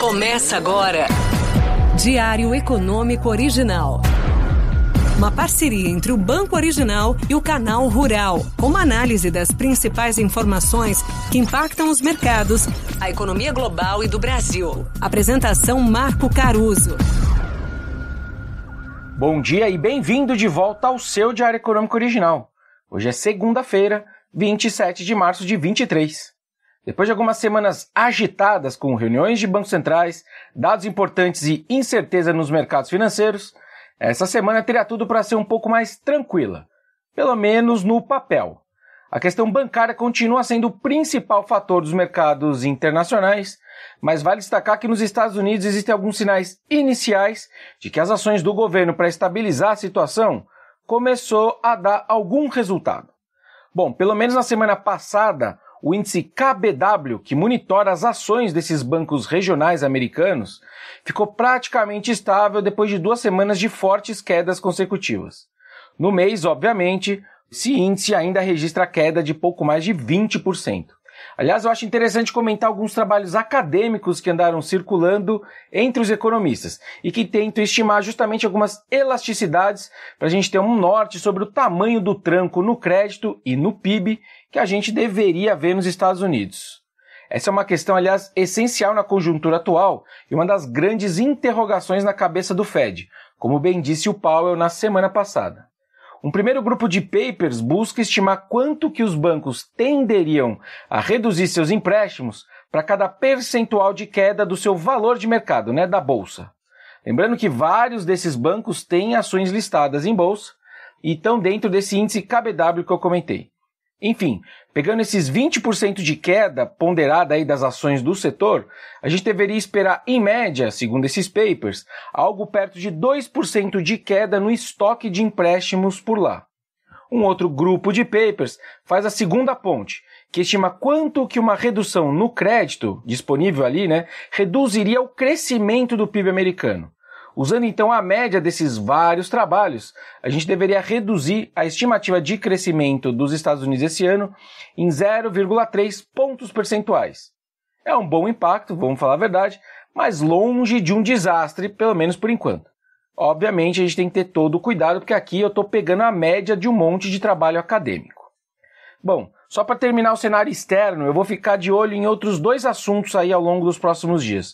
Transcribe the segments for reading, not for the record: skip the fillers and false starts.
Começa agora. Diário Econômico Original. Uma parceria entre o Banco Original e o Canal Rural, com uma análise das principais informações que impactam os mercados, a economia global e do Brasil. Apresentação Marco Caruso. Bom dia e bem-vindo de volta ao seu Diário Econômico Original. Hoje é segunda-feira, 27 de março de 23. Depois de algumas semanas agitadas com reuniões de bancos centrais, dados importantes e incerteza nos mercados financeiros, essa semana teria tudo para ser um pouco mais tranquila, pelo menos no papel. A questão bancária continua sendo o principal fator dos mercados internacionais, mas vale destacar que nos Estados Unidos existem alguns sinais iniciais de que as ações do governo para estabilizar a situação começou a dar algum resultado. Bom, pelo menos na semana passada, o índice KBW, que monitora as ações desses bancos regionais americanos, ficou praticamente estável depois de 2 semanas de fortes quedas consecutivas. No mês, obviamente, esse índice ainda registra queda de pouco mais de 20%. Aliás, eu acho interessante comentar alguns trabalhos acadêmicos que andaram circulando entre os economistas e que tentam estimar justamente algumas elasticidades para a gente ter um norte sobre o tamanho do tranco no crédito e no PIB que a gente deveria ver nos Estados Unidos. Essa é uma questão, aliás, essencial na conjuntura atual e uma das grandes interrogações na cabeça do Fed, como bem disse o Powell na semana passada. Um primeiro grupo de papers busca estimar quanto que os bancos tenderiam a reduzir seus empréstimos para cada percentual de queda do seu valor de mercado, da bolsa. Lembrando que vários desses bancos têm ações listadas em bolsa e estão dentro desse índice KBW que eu comentei. Enfim, pegando esses 20% de queda ponderada aí das ações do setor, a gente deveria esperar, em média, segundo esses papers, algo perto de 2% de queda no estoque de empréstimos por lá. Um outro grupo de papers faz a segunda ponte, que estima quanto que uma redução no crédito disponível ali, reduziria o crescimento do PIB americano. Usando então a média desses vários trabalhos, a gente deveria reduzir a estimativa de crescimento dos Estados Unidos esse ano em 0,3 pontos percentuais. É um bom impacto, vamos falar a verdade, mas longe de um desastre, pelo menos por enquanto. Obviamente a gente tem que ter todo o cuidado, porque aqui eu estou pegando a média de um monte de trabalho acadêmico. Bom, só para terminar o cenário externo, eu vou ficar de olho em outros 2 assuntos aí ao longo dos próximos dias.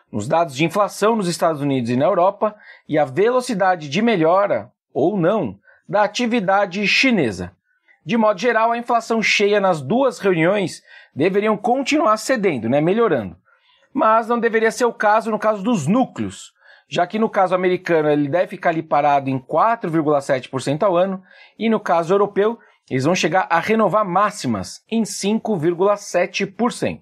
Nos dados de inflação nos Estados Unidos e na Europa e a velocidade de melhora, ou não, da atividade chinesa. De modo geral, a inflação cheia nas 2 reuniões deveriam continuar cedendo, melhorando. Mas não deveria ser o caso no caso dos núcleos, já que no caso americano ele deve ficar ali parado em 4,7% ao ano e no caso europeu eles vão chegar a renovar máximas em 5,7%.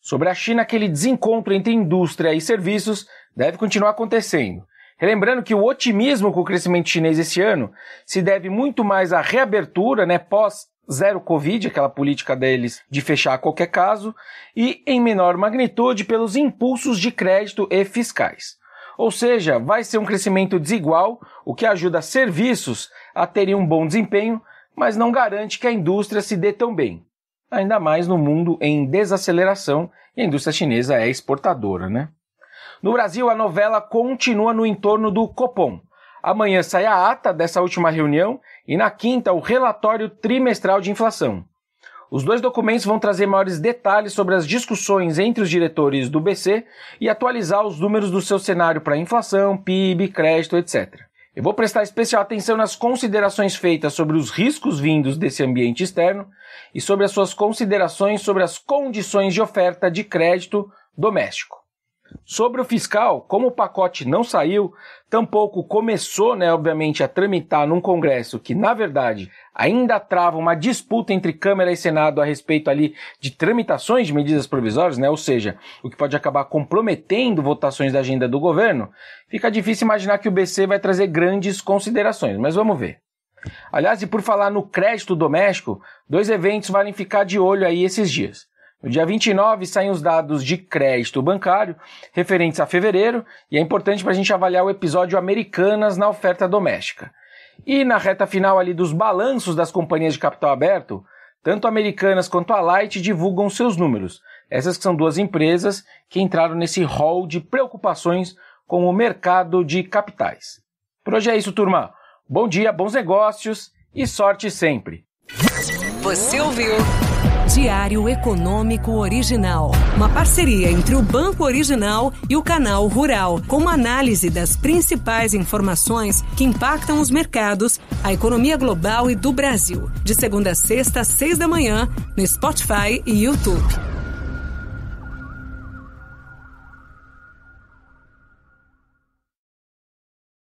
Sobre a China, aquele desencontro entre indústria e serviços deve continuar acontecendo. Relembrando que o otimismo com o crescimento chinês esse ano se deve muito mais à reabertura, pós-zero Covid, aquela política deles de fechar a qualquer caso, e em menor magnitude pelos impulsos de crédito e fiscais. Ou seja, vai ser um crescimento desigual, o que ajuda serviços a terem um bom desempenho, mas não garante que a indústria se dê tão bem. Ainda mais no mundo em desaceleração, e a indústria chinesa é exportadora, No Brasil, a novela continua no entorno do Copom. Amanhã sai a ata dessa última reunião e na quinta o relatório trimestral de inflação. Os 2 documentos vão trazer maiores detalhes sobre as discussões entre os diretores do BC e atualizar os números do seu cenário para inflação, PIB, crédito, etc. Eu vou prestar especial atenção nas considerações feitas sobre os riscos vindos desse ambiente externo e sobre as suas considerações sobre as condições de oferta de crédito doméstico. Sobre o fiscal, como o pacote não saiu, tampouco começou, obviamente, a tramitar num Congresso que, na verdade, ainda trava uma disputa entre Câmara e Senado a respeito ali de tramitações de medidas provisórias, ou seja, o que pode acabar comprometendo votações da agenda do governo, fica difícil imaginar que o BC vai trazer grandes considerações, mas vamos ver. Aliás, e por falar no crédito doméstico, 2 eventos valem ficar de olho aí esses dias. No dia 29 saem os dados de crédito bancário referentes a fevereiro e é importante para a gente avaliar o episódio Americanas na oferta doméstica. E na reta final ali dos balanços das companhias de capital aberto, tanto Americanas quanto a Light divulgam seus números. Essas que são duas empresas que entraram nesse rol de preocupações com o mercado de capitais. Por hoje é isso, turma. Bom dia, bons negócios e sorte sempre. Você ouviu Diário Econômico Original, uma parceria entre o Banco Original e o Canal Rural, com uma análise das principais informações que impactam os mercados, a economia global e do Brasil. De segunda a sexta, às 6 da manhã, no Spotify e YouTube.